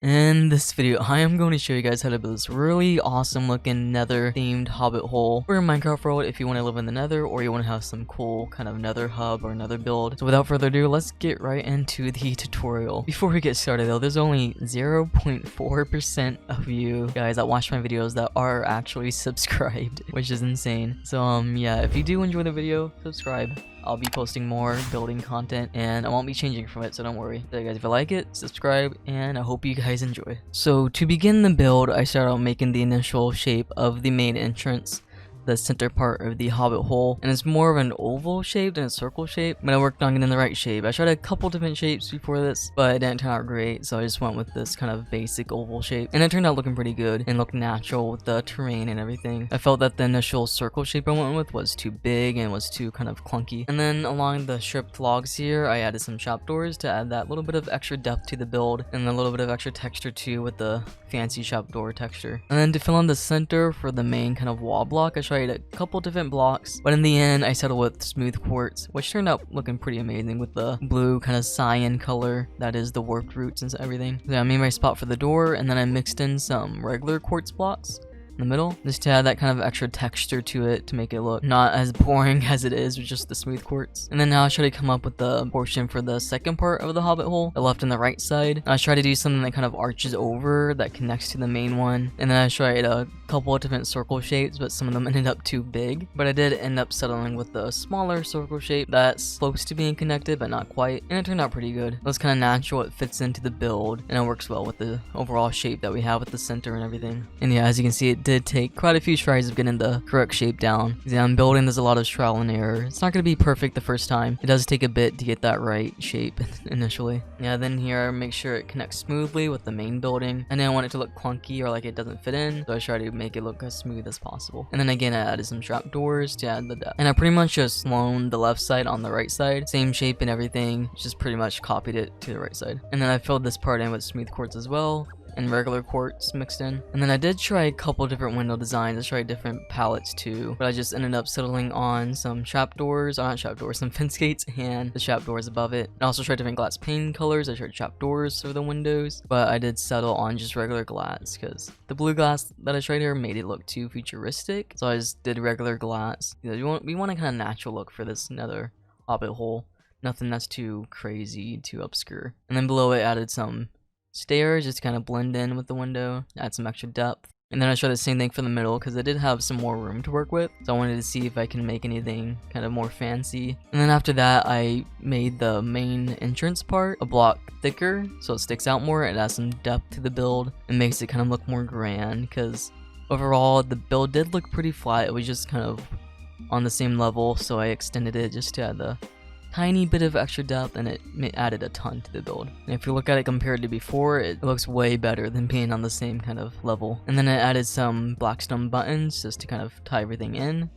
In this video, I am going to show you guys how to build this really awesome looking nether themed hobbit hole for your Minecraft world if you want to live in the nether or you want to have some cool kind of nether hub or nether build. So without further ado, let's get right into the tutorial. Before we get started though, there's only 0.4% of you guys that watch my videos that are actually subscribed, which is insane. So yeah, if you do enjoy the video, subscribe. I'll be posting more building content and I won't be changing from it, so don't worry. So guys, if you like it, subscribe, and I hope you guys enjoy. So to begin the build, I started out making the initial shape of the main entrance, the center part of the hobbit hole, and it's more of an oval shape than a circle shape, but I worked on getting the right shape. I tried a couple different shapes before this, but it didn't turn out great, so I just went with this kind of basic oval shape, and it turned out looking pretty good and looked natural with the terrain and everything. I felt that the initial circle shape I went with was too big and was too kind of clunky. And then along the stripped logs here, I added some trapdoors to add that little bit of extra depth to the build and a little bit of extra texture too with the fancy trapdoor texture. And then to fill in the center for the main kind of wall block, I tried a couple different blocks, but in the end I settled with smooth quartz, which turned out looking pretty amazing with the blue kind of cyan color that is the warped roots and everything. So yeah, I made my spot for the door, and then I mixed in some regular quartz blocks in the middle just to add that kind of extra texture to it to make it look not as boring as it is with just the smooth quartz. And then now I try to come up with the portion for the second part of the hobbit hole, the left and the right side. I try to do something that kind of arches over that connects to the main one, and then I tried a couple of different circle shapes, but some of them ended up too big. But I did end up settling with the smaller circle shape that's close to being connected but not quite, and it turned out pretty good. It was kind of natural, it fits into the build, and it works well with the overall shape that we have with the center and everything. And yeah, as you can see, it did take quite a few tries of getting the correct shape down. Yeah, I'm building, there's a lot of trial and error. It's not going to be perfect the first time. It does take a bit to get that right shape initially. Yeah, then here, make sure it connects smoothly with the main building. And then I want it to look clunky or like it doesn't fit in, so I try to make it look as smooth as possible. And then again, I added some trapdoors to add the depth. And I pretty much just loaned the left side on the right side. Same shape and everything, just pretty much copied it to the right side. And then I filled this part in with smooth quartz as well, and regular quartz mixed in. And then I did try a couple different window designs. I tried different palettes too, but I just ended up settling on some trapdoors, not trapdoors, some fence gates and the trapdoors above it. I also tried different glass pane colors. I tried trapdoors for the windows, but I did settle on just regular glass because the blue glass that I tried here made it look too futuristic, so I just did regular glass. You know, we want a kind of natural look for this nether hobbit hole. Nothing that's too crazy, too obscure. And then below it added some stairs just to kind of blend in with the window, add some extra depth. And then I tried the same thing for the middle because I did have some more room to work with, so I wanted to see if I can make anything kind of more fancy. And then after that, I made the main entrance part a block thicker so it sticks out more. It adds some depth to the build and makes it kind of look more grand, because overall the build did look pretty flat. It was just kind of on the same level, so I extended it just to add the tiny bit of extra depth, and it added a ton to the build. And if you look at it compared to before, it looks way better than being on the same kind of level. And then I added some blackstone buttons just to kind of tie everything in.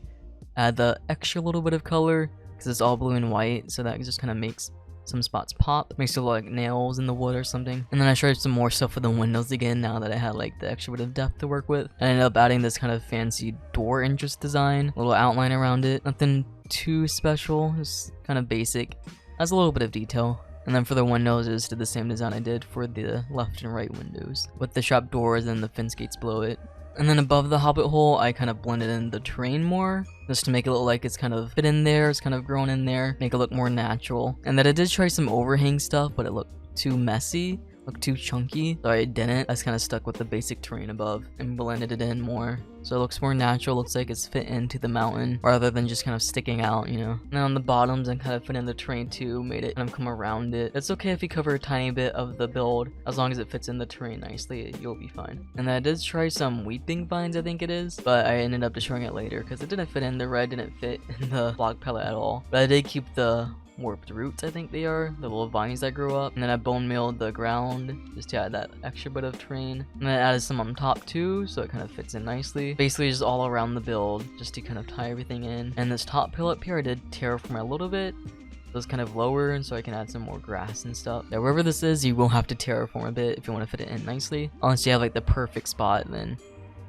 Add the extra little bit of color because it's all blue and white, so that just kind of makes some spots pop, makes it look like nails in the wood or something. And then I tried some more stuff for the windows again now that I had like the extra bit of depth to work with. I ended up adding this kind of fancy door entrance design, a little outline around it, nothing too special, just kind of basic, has a little bit of detail. And then for the windows, I just did the same design I did for the left and right windows, with the trap doors and the fence gates below it. And then above the hobbit hole, I kind of blended in the terrain more, just to make it look like it's kind of fit in there, it's kind of grown in there, make it look more natural. And then I did try some overhang stuff, but it looked too messy, looked too chunky, so I didn't. I just kind of stuck with the basic terrain above and blended it in more, so it looks more natural, looks like it's fit into the mountain rather than just kind of sticking out, you know. And then on the bottoms and kind of fit in the terrain too, made it kind of come around it. It's okay if you cover a tiny bit of the build, as long as it fits in the terrain nicely, you'll be fine. And then I did try some weeping vines, I think it is, but I ended up destroying it later because it didn't fit in. The red didn't fit in the block palette at all, but I did keep the warped roots, I think they are, the little vines that grow up. And then I bone milled the ground just to add that extra bit of terrain, and then I added some on top too, so it kind of fits in nicely. Basically just all around the build, just to kind of tie everything in. And this top pillar up here, I did terraform a little bit, so it's kind of lower, and so I can add some more grass and stuff. Yeah, wherever this is, you will have to terraform a bit if you want to fit it in nicely, unless you have like the perfect spot, then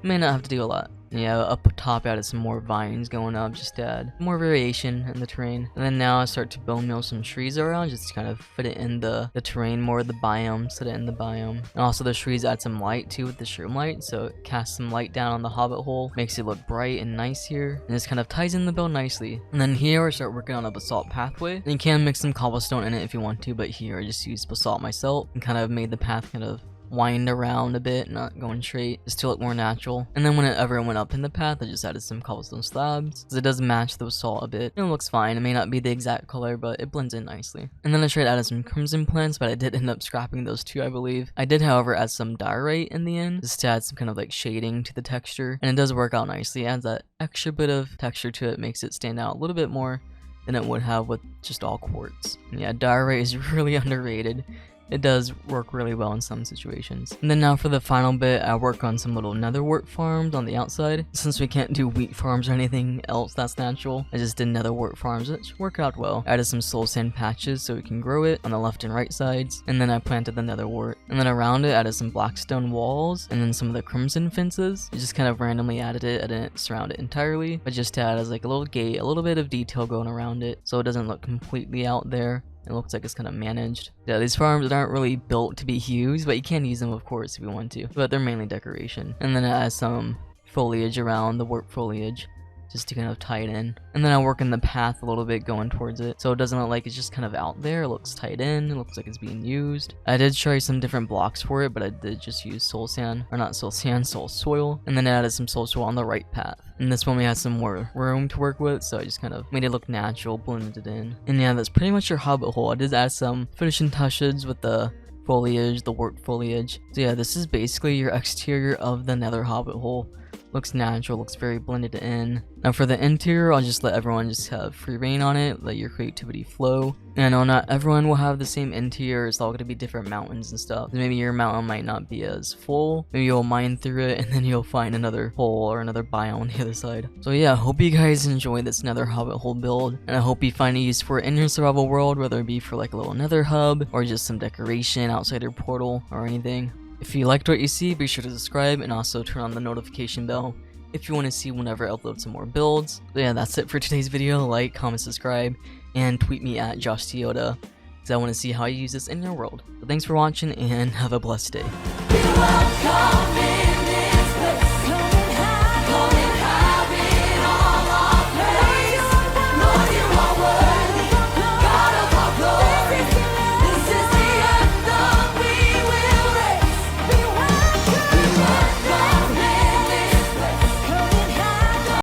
you may not have to do a lot. And yeah, up top I added some more vines going up just to add more variation in the terrain. And then now I start to bone meal some trees around just to kind of fit it in the terrain more, the biome, set it in the biome. And also the trees add some light too with the shroom light, so it casts some light down on the hobbit hole, makes it look bright and nice here, and this kind of ties in the build nicely. And then here I start working on a basalt pathway, and you can mix some cobblestone in it if you want to, but here I just used basalt myself and kind of made the path kind of wind around a bit, not going straight, just to look more natural. And then whenever it went up in the path, I just added some cobblestone slabs, because it does match the basalt a bit. It looks fine. It may not be the exact color, but it blends in nicely. And then I tried adding some crimson plants, but I did end up scrapping those two, I believe. I did, however, add some diorite in the end, just to add some kind of like shading to the texture, and it does work out nicely. It adds that extra bit of texture to it, makes it stand out a little bit more than it would have with just all quartz. And yeah, diorite is really underrated. It does work really well in some situations. And then now for the final bit, I work on some little nether wart farms on the outside. Since we can't do wheat farms or anything else that's natural, I just did nether wart farms, which worked out well. I added some soul sand patches so we can grow it on the left and right sides, and then I planted the nether wart. And then around it, I added some blackstone walls, and then some of the crimson fences. I just kind of randomly added it. I didn't surround it entirely, but just to add as like a little gate, a little bit of detail going around it, so it doesn't look completely out there. It looks like it's kind of managed. Yeah, these farms aren't really built to be huge, but you can use them, of course, if you want to. But they're mainly decoration. And then it has some foliage around the wart foliage, just to kind of tie it in. And then I work in the path a little bit going towards it, so it doesn't look like it's just kind of out there. It looks tied in, it looks like it's being used. I did try some different blocks for it, but I did just use soul sand, or not soul sand, soul soil. And then I added some soul soil on the right path. And this one we had some more room to work with, so I just kind of made it look natural, blended it in. And yeah, that's pretty much your hobbit hole. I did add some finishing touches with the foliage, the wart foliage. So yeah, this is basically your exterior of the Nether Hobbit hole. Looks natural, looks very blended in. Now for the interior, I'll just let everyone just have free reign on it, let your creativity flow. And I know not everyone will have the same interior, it's all going to be different mountains and stuff. Maybe your mountain might not be as full, maybe you'll mine through it and then you'll find another hole or another biome on the other side. So yeah, I hope you guys enjoy this Nether Hobbit hole build, and I hope you find a use for it in your survival world, whether it be for like a little nether hub, or just some decoration outside your portal, or anything. If you liked what you see, be sure to subscribe and also turn on the notification bell if you want to see whenever I upload some more builds. So yeah, that's it for today's video. Like, comment, subscribe, and tweet me at JoshToyota, because I want to see how you use this in your world. So thanks for watching, and have a blessed day.